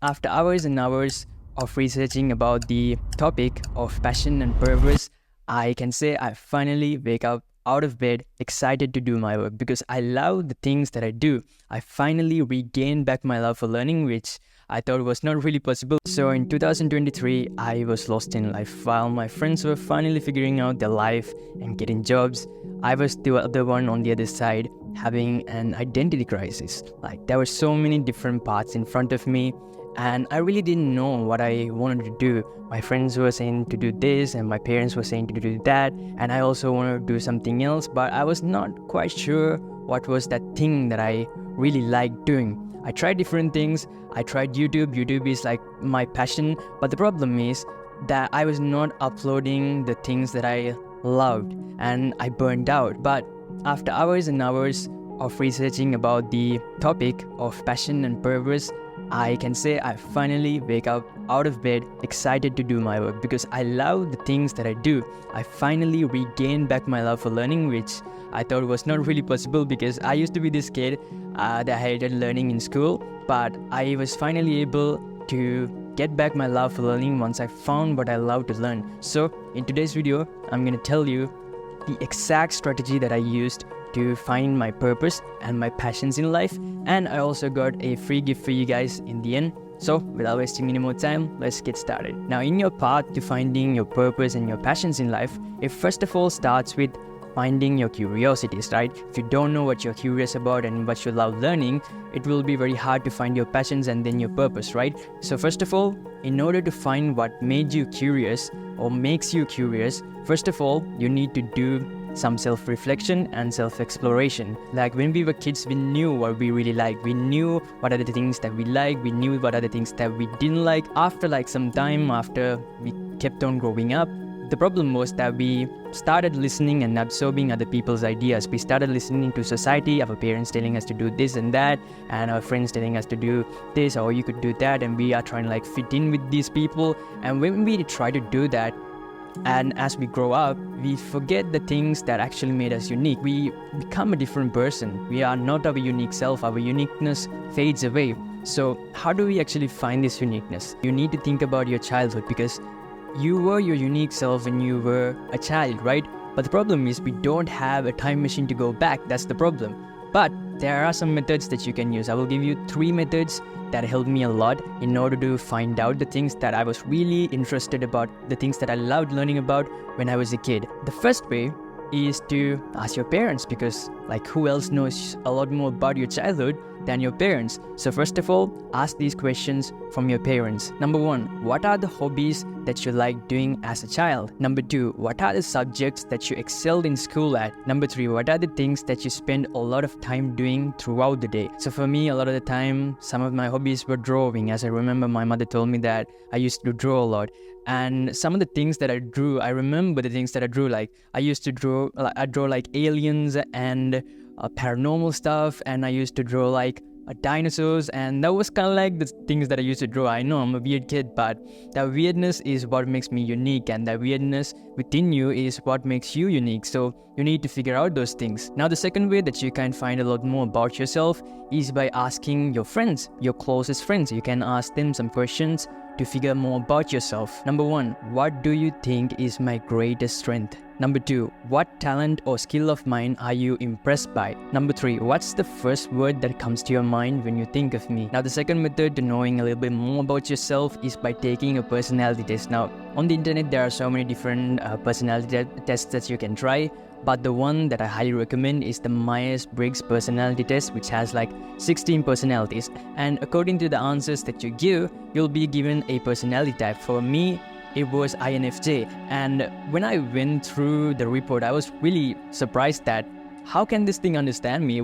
After hours and hours of researching about the topic of passion and purpose, I can say I finally wake up out of bed excited to do my work because I love the things that I do. I finally regained back my love for learning, which I thought was not really possible. So in 2023, I was lost in life. While my friends were finally figuring out their life and getting jobs, I was the other one on the other side having an identity crisis. Like there were so many different paths in front of me and I really didn't know what I wanted to do. My friends were saying to do this and my parents were saying to do that, and I also wanted to do something else, but I was not quite sure what was that thing that I really liked doing. I tried different things. I tried YouTube. YouTube is like my passion, but the problem is that I was not uploading the things that I loved and I burned out. But after hours and hours of researching about the topic of passion and purpose, I can say I finally wake up out of bed excited to do my work because I love the things that I do. I finally regained back my love for learning, which I thought was not really possible because I used to be this kid that hated learning in school, but I was finally able to get back my love for learning once I found what I love to learn. So in today's video, I'm going to tell you the exact strategy that I used to find my purpose and my passions in life, and I also got a free gift for you guys in the end. So without wasting any more time, let's get started. Now in your path to finding your purpose and your passions in life, it first of all starts with finding your curiosities, right? If you don't know what you're curious about and what you love learning, it will be very hard to find your passions and then your purpose, right? So first of all, in order to find what made you curious or makes you curious, first of all, you need to do some self-reflection and self-exploration. Like when we were kids, we knew what we really liked. We knew what are the things that we like. We knew what are the things that we didn't like. After like some time, after we kept on growing up, the problem was that we started listening and absorbing other people's ideas. We started listening to society, our parents telling us to do this and that, and our friends telling us to do this or you could do that, and we are trying to like fit in with these people. And when we try to do that, and as we grow up, we forget the things that actually made us unique. We become a different person. We are not our unique self. Our uniqueness fades away. So how do we actually find this uniqueness? You need to think about your childhood because you were your unique self when you were a child, right? But the problem is we don't have a time machine to go back. That's the problem. But there are some methods that you can use. I will give you 3 methods that helped me a lot in order to find out the things that I was really interested about, the things that I loved learning about when I was a kid. The first way is to ask your parents, because like who else knows a lot more about your childhood than your parents? So first of all, ask these questions from your parents. Number 1, what are the hobbies that you like doing as a child? Number 2, what are the subjects that you excelled in school at? Number 3, what are the things that you spend a lot of time doing throughout the day? So for me, a lot of the time, some of my hobbies were drawing. As I remember, my mother told me that I used to draw a lot. And some of the things that I drew, I remember the things that I drew, like I used to draw like aliens and paranormal stuff, and I used to draw like dinosaurs, and that was kind of like the things that I used to draw. I know I'm a weird kid, but that weirdness is what makes me unique, and that weirdness within you is what makes you unique. So you need to figure out those things. Now the second way that you can find a lot more about yourself is by asking your friends, your closest friends. You can ask them some questions to figure more about yourself. Number 1, what do you think is my greatest strength? Number 2, what talent or skill of mine are you impressed by? Number 3, what's the first word that comes to your mind when you think of me? Now the second method to knowing a little bit more about yourself is by taking a personality test. Now on the internet there are so many different personality tests that you can try, but the one that I highly recommend is the Myers-Briggs personality test, which has like 16 personalities, and according to the answers that you give, you'll be given a personality type. For me, it was INFJ, and when I went through the report, I was really surprised that how can this thing understand me?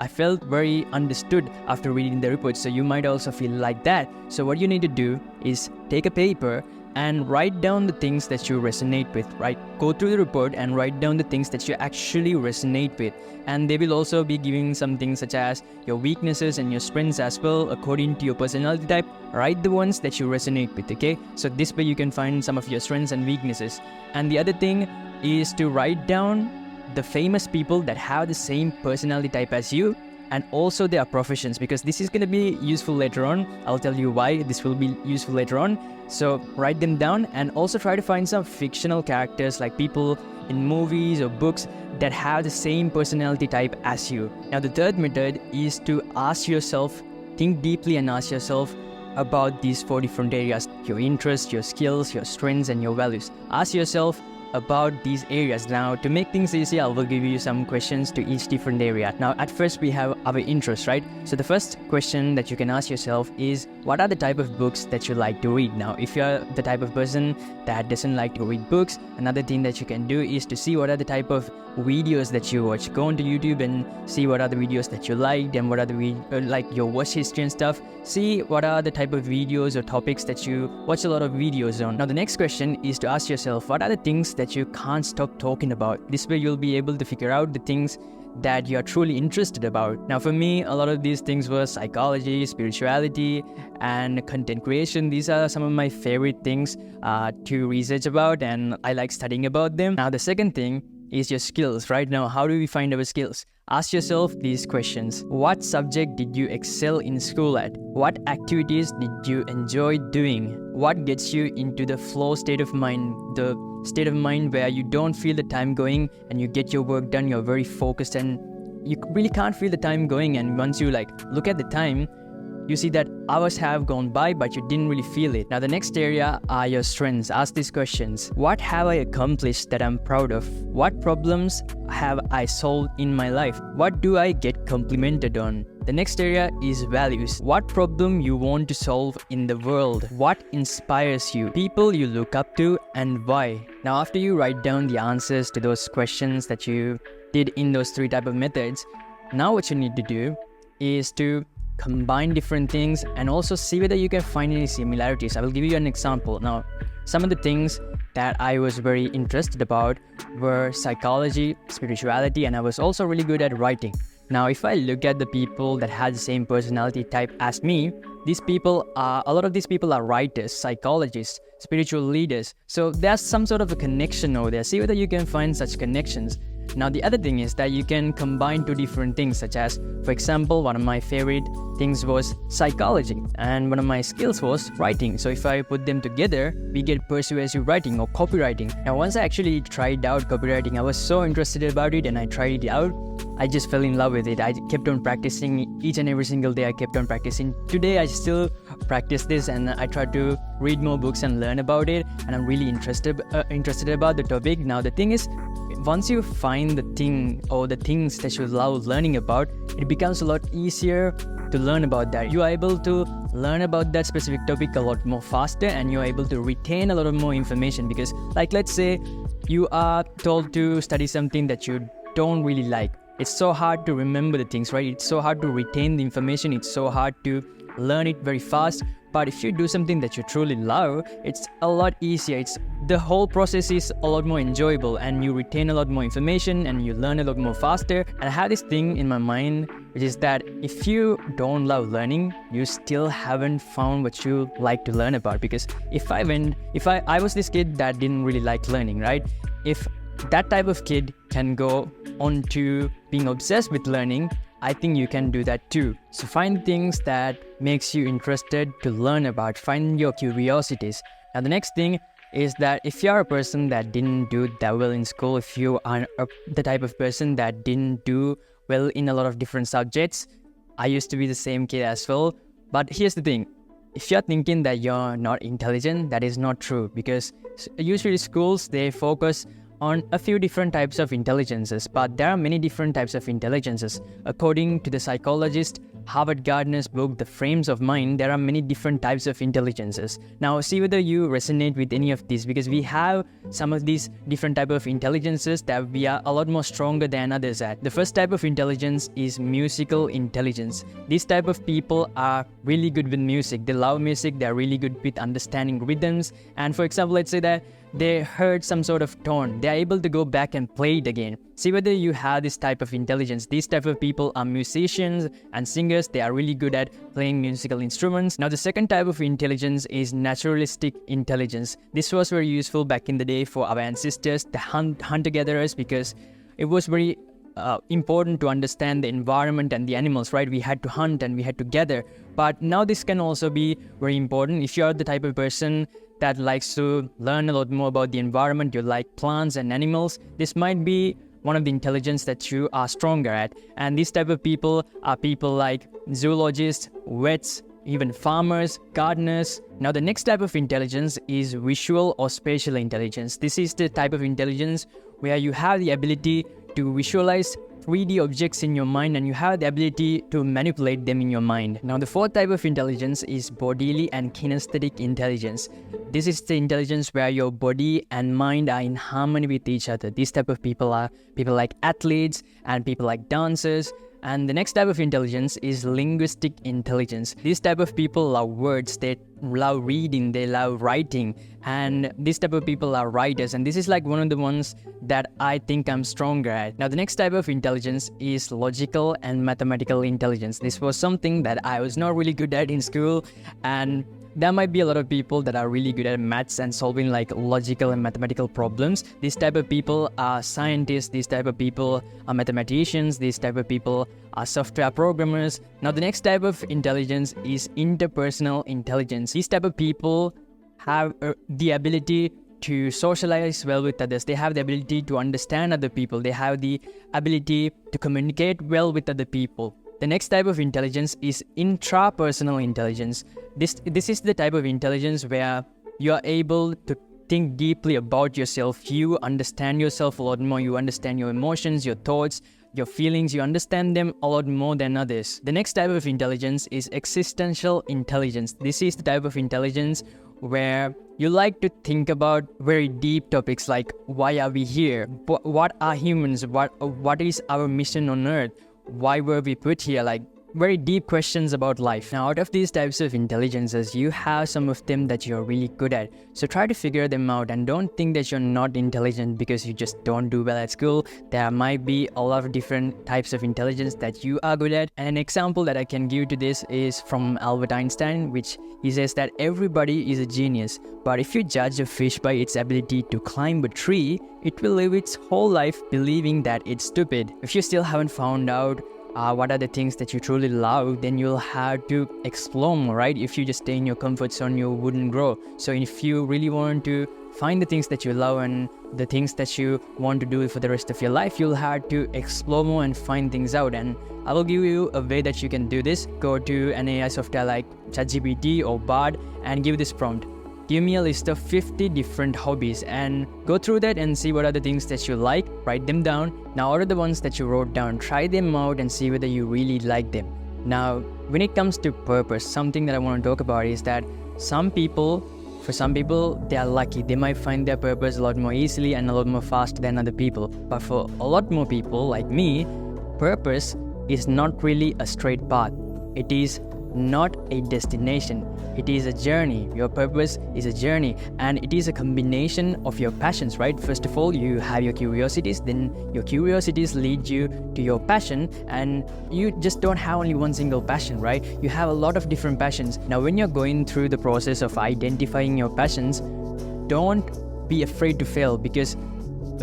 I felt very understood after reading the report, so you might also feel like that. So what you need to do is take a paper and write down the things that you resonate with, right? Go through the report and write down the things that you actually resonate with. And they will also be giving some things such as your weaknesses and your strengths as well according to your personality type. Write the ones that you resonate with, okay? So this way you can find some of your strengths and weaknesses. And the other thing is to write down the famous people that have the same personality type as you and also their professions, because this is going to be useful later on. I'll tell you why this will be useful later on. So write them down, and also try to find some fictional characters, like people in movies or books that have the same personality type as you. Now the third method is to ask yourself, think deeply and ask yourself about these 4 different areas: your interests, your skills, your strengths, and your values. Ask yourself about these areas. Now, to make things easy, I will give you some questions to each different area. Now, at first we have our interests, right? So the first question that you can ask yourself is, what are the type of books that you like to read? Now, if you're the type of person that doesn't like to read books, another thing that you can do is to see what are the type of videos that you watch. Go onto YouTube and see what are the videos that you liked, and what are the like your watch history and stuff. See what are the type of videos or topics that you watch a lot of videos on. Now the next question is to ask yourself, what are the things that you can't stop talking about? This way you'll be able to figure out the things that you are truly interested about. Now for me, a lot of these things were psychology, spirituality, and content creation. These are some of my favorite things to research about, and I like studying about them. Now the second thing is your skills. Right now, how do we find our skills? Ask yourself these questions. What subject did you excel in school at? What activities did you enjoy doing? What gets you into the flow state of mind, the state of mind where you don't feel the time going and you get your work done, you're very focused and you really can't feel the time going, and once you look at the time, you see that hours have gone by but you didn't really feel it. Now the next area are your strengths. Ask these questions. What have I accomplished that I'm proud of? What problems have I solved in my life? What do I get complimented on? The next area is values. What problem you want to solve in the world? What inspires you? People you look up to, and why? Now after you write down the answers to those questions that you did in those 3 type of methods, now what you need to do is to combine different things and also see whether you can find any similarities. I will give you an example. Now, some of the things that I was very interested about were psychology, spirituality, and I was also really good at writing. Now, if I look at the people that had the same personality type as me, a lot of these people are writers, psychologists, spiritual leaders. So there's some sort of a connection over there. See whether you can find such connections. Now the other thing is that you can combine 2 different things, such as, for example, one of my favorite things was psychology and one of my skills was writing. So if I put them together, we get persuasive writing or copywriting. Now once I actually tried out copywriting, I was so interested about it and I tried it out. I just fell in love with it. I kept on practicing each and every single day. I kept on practicing. Today I still practice this and I try to read more books and learn about it, and I'm really interested about the topic. Now the thing is, once you find the thing or the things that you love learning about, it becomes a lot easier to learn about that. You are able to learn about that specific topic a lot more faster, and you're able to retain a lot of more information, because let's say you are told to study something that you don't really like. It's so hard to remember the things, right? It's so hard to retain the information. It's so hard to learn it very fast. But if you do something that you truly love, it's a lot easier. The whole process is a lot more enjoyable, and you retain a lot more information and you learn a lot more faster. And I have this thing in my mind, which is that if you don't love learning, you still haven't found what you like to learn about. Because if I was this kid that didn't really like learning, right? If that type of kid can go on to being obsessed with learning, I think you can do that too. So find things that makes you interested to learn about. Find your curiosities. Now the next thing is that if you are a person that didn't do that well in school, if you are the type of person that didn't do well in a lot of different subjects, I used to be the same kid as well. But here's the thing. If you're thinking that you're not intelligent, that is not true, because usually schools, they focus on a few different types of intelligences, but there are many different types of intelligences. According to the psychologist Harvard Gardner's book, The Frames of Mind, there are many different types of intelligences. Now, see whether you resonate with any of these, because we have some of these different type of intelligences that we are a lot more stronger than others at. The first type of intelligence is musical intelligence. These type of people are really good with music. They love music. They're really good with understanding rhythms. And for example, let's say that they heard some sort of tone, they are able to go back and play it again. See whether you have this type of intelligence. These type of people are musicians and singers. They are really good at playing musical instruments. Now the second type of intelligence is naturalistic intelligence. This was very useful back in the day for our ancestors, the hunter-gatherers, because it was very important to understand the environment and the animals, right? We had to hunt and we had to gather. But now this can also be very important if you're the type of person that likes to learn a lot more about the environment, you like plants and animals. This might be one of the intelligence that you are stronger at. And these type of people are people like zoologists, vets, even farmers, gardeners. Now the next type of intelligence is visual or spatial intelligence. This is the type of intelligence where you have the ability to visualize 3D objects in your mind and you have the ability to manipulate them in your mind. Now the fourth type of intelligence is bodily and kinesthetic intelligence. This is the intelligence where your body and mind are in harmony with each other. These type of people are people like athletes and people like dancers. And the next type of intelligence is linguistic intelligence. These type of people love words, they love reading, they love writing, and these type of people are writers, and this is like one of the ones that I think I'm stronger at. Now the next type of intelligence is logical and mathematical intelligence. This was something that I was not really good at in school, and there might be a lot of people that are really good at maths and solving like logical and mathematical problems. These type of people are scientists, these type of people are mathematicians, these type of people are software programmers. Now the next type of intelligence is interpersonal intelligence. These type of people have the ability to socialize well with others. They have the ability to understand other people. They have the ability to communicate well with other people. The next type of intelligence is intrapersonal intelligence. This is the type of intelligence where you are able to think deeply about yourself. You understand yourself a lot more. You understand your emotions, your thoughts, your feelings. You understand them a lot more than others. The next type of intelligence is existential intelligence. This is the type of intelligence where you like to think about very deep topics like why are we here? What are humans? What is our mission on earth? Why were we put here? Like very deep questions about life. Now out of these types of intelligences, you have some of them that you're really good at. So try to figure them out and don't think that you're not intelligent because you just don't do well at school. There might be a lot of different types of intelligence that you are good at. And an example that I can give to this is from Albert Einstein, which he says that everybody is a genius. But if you judge a fish by its ability to climb a tree, it will live its whole life believing that it's stupid. If you still haven't found out what are the things that you truly love, then you'll have to explore more, right? If you just stay in your comfort zone, you wouldn't grow. So if you really want to find the things that you love and the things that you want to do for the rest of your life, you'll have to explore more and find things out. And I will give you a way that you can do this. Go to an AI software like ChatGPT or Bard and give this prompt. Give me a list of 50 different hobbies and go through that and see what are the things that you like, write them down. Now out of the ones that you wrote down, try them out and see whether you really like them. Now, when it comes to purpose, something that I want to talk about is that for some people, they are lucky. They might find their purpose a lot more easily and a lot more faster than other people. But for a lot more people like me, purpose is not really a straight path. It is not a destination. It is a journey. Your purpose is a journey and it is a combination of your passions, right? First of all, you have your curiosities, then your curiosities lead you to your passion, and you just don't have only one single passion, right? You have a lot of different passions. Now, when you're going through the process of identifying your passions, don't be afraid to fail, because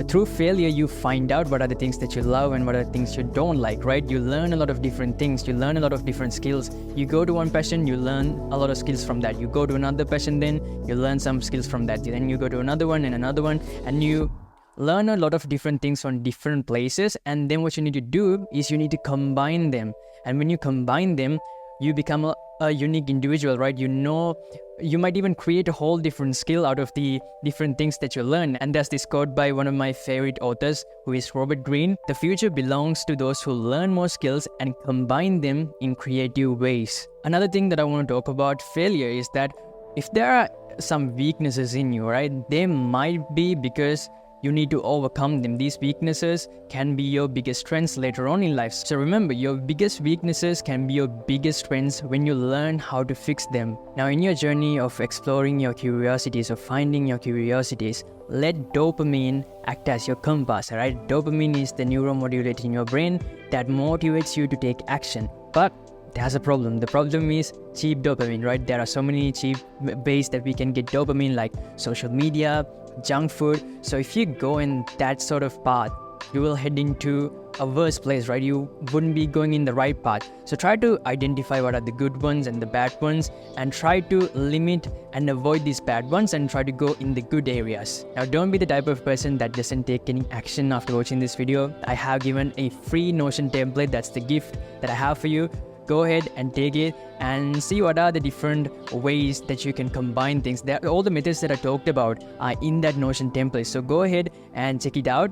through failure, you find out what are the things that you love and what are the things you don't like, right? You learn a lot of different things. You learn a lot of different skills. You go to one passion, you learn a lot of skills from that. You go to another passion, then you learn some skills from that. Then you go to another one, and you learn a lot of different things from different places. And then what you need to do is you need to combine them. And when you combine them, you become a unique individual, right? You might even create a whole different skill out of the different things that you learn. And there's this quote by one of my favorite authors, who is Robert Greene: "The future belongs to those who learn more skills and combine them in creative ways." Another thing that I want to talk about failure is that if there are some weaknesses in you, right, they might be because you need to overcome them. These weaknesses can be your biggest strengths later on in life. So remember, your biggest weaknesses can be your biggest strengths when you learn how to fix them. Now, in your journey of exploring your curiosities, of finding your curiosities, let dopamine act as your compass, right? Dopamine is the neuromodulator in your brain that motivates you to take action. But there's a problem. The problem is cheap dopamine, right? There are so many cheap ways that we can get dopamine, like social media, junk food. So if you go in that sort of path, you will head into a worse place, right? You wouldn't be going in the right path. So try to identify what are the good ones and the bad ones, and try to limit and avoid these bad ones and try to go in the good areas. Now, don't be the type of person that doesn't take any action after watching this video. I have given a free Notion template. That's the gift that I have for you. Go ahead and take it and see what are the different ways that you can combine things. All the methods that I talked about are in that Notion template. So go ahead and check it out.